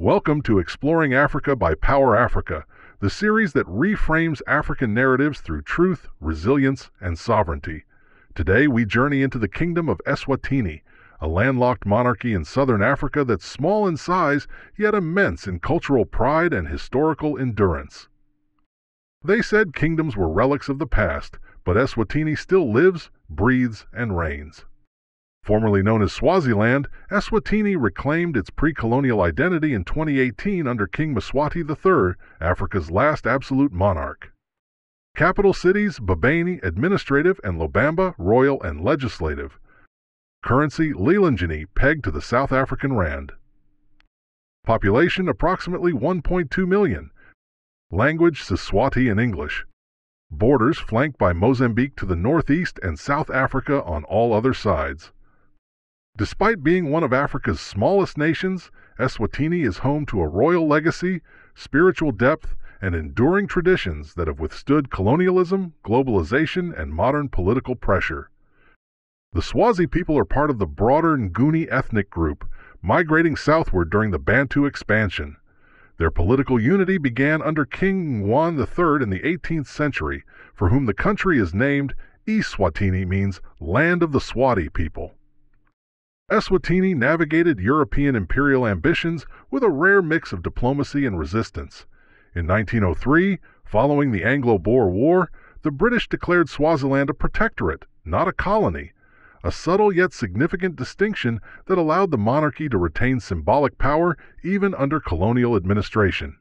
Welcome to Exploring Africa by PowerAfrika, the series that reframes African narratives through truth, resilience, and sovereignty. Today we journey into the kingdom of Eswatini, a landlocked monarchy in southern Africa that's small in size, yet immense in cultural pride and historical endurance. They said kingdoms were relics of the past, but Eswatini still lives, breathes, and reigns. Formerly known as Swaziland, Eswatini reclaimed its pre-colonial identity in 2018 under King Mswati III, Africa's last absolute monarch. Capital cities: Bobani, administrative, and Lobamba, royal and legislative. Currency: Lelandjini, pegged to the South African rand. Population: approximately 1.2 million. Language: Siswati and English. Borders flanked by Mozambique to the northeast and South Africa on all other sides. Despite being one of Africa's smallest nations, Eswatini is home to a royal legacy, spiritual depth, and enduring traditions that have withstood colonialism, globalization, and modern political pressure. The Swazi people are part of the broader Nguni ethnic group, migrating southward during the Bantu expansion. Their political unity began under King Ngwane III in the 18th century, for whom the country is named. Eswatini means land of the Swati people. Eswatini navigated European imperial ambitions with a rare mix of diplomacy and resistance. In 1903, following the Anglo-Boer War, the British declared Swaziland a protectorate, not a colony, a subtle yet significant distinction that allowed the monarchy to retain symbolic power even under colonial administration.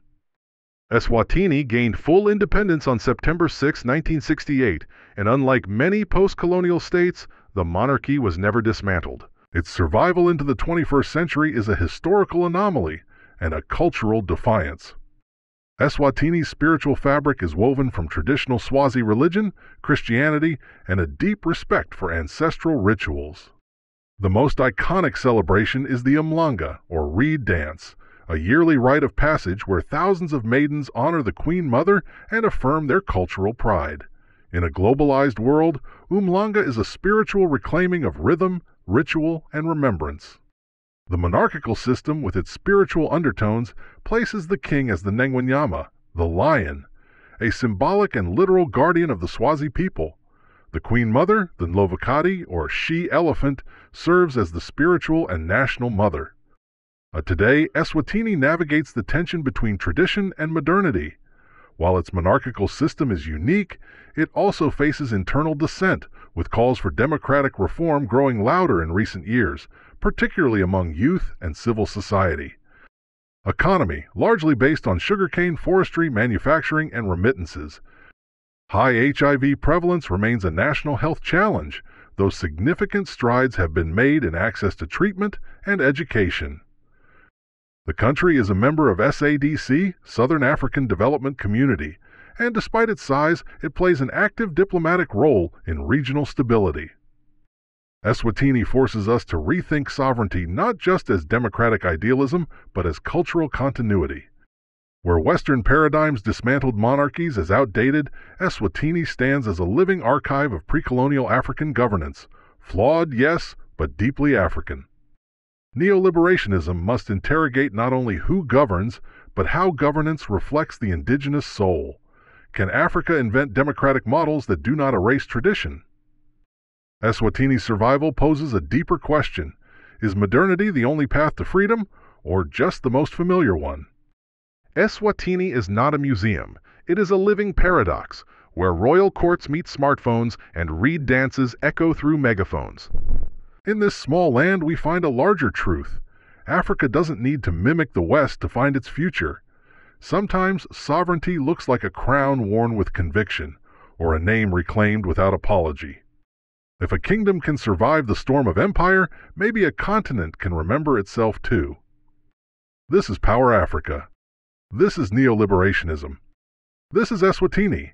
Eswatini gained full independence on September 6, 1968, and unlike many post-colonial states, the monarchy was never dismantled. Its survival into the 21st century is a historical anomaly and a cultural defiance. Eswatini's spiritual fabric is woven from traditional Swazi religion, Christianity, and a deep respect for ancestral rituals. The most iconic celebration is the Umhlanga, or Reed Dance, a yearly rite of passage where thousands of maidens honor the Queen Mother and affirm their cultural pride. In a globalized world, Umhlanga is a spiritual reclaiming of rhythm, ritual, and remembrance. The monarchical system, with its spiritual undertones, places the king as the Ngwenyama, the lion, a symbolic and literal guardian of the Swazi people. The Queen Mother, the Ndlovukati, or she-elephant, serves as the spiritual and national mother. Today, Eswatini navigates the tension between tradition and modernity. While its monarchical system is unique, it also faces internal dissent, with calls for democratic reform growing louder in recent years, particularly among youth and civil society. Economy, largely based on sugarcane forestry, manufacturing, and remittances. High HIV prevalence remains a national health challenge, though significant strides have been made in access to treatment and education. The country is a member of SADC, Southern African Development Community, and despite its size, it plays an active diplomatic role in regional stability. Eswatini forces us to rethink sovereignty not just as democratic idealism, but as cultural continuity. Where Western paradigms dismantled monarchies as outdated, Eswatini stands as a living archive of pre-colonial African governance, flawed, yes, but deeply African. Neoliberationism must interrogate not only who governs, but how governance reflects the indigenous soul. Can Africa invent democratic models that do not erase tradition? Eswatini's survival poses a deeper question. Is modernity the only path to freedom, or just the most familiar one? Eswatini is not a museum. It is a living paradox, where royal courts meet smartphones and reed dances echo through megaphones. In this small land, we find a larger truth. Africa doesn't need to mimic the West to find its future. Sometimes sovereignty looks like a crown worn with conviction, or a name reclaimed without apology. If a kingdom can survive the storm of empire, maybe a continent can remember itself too. This is PowerAfrika. This is neoliberationism. This is Eswatini.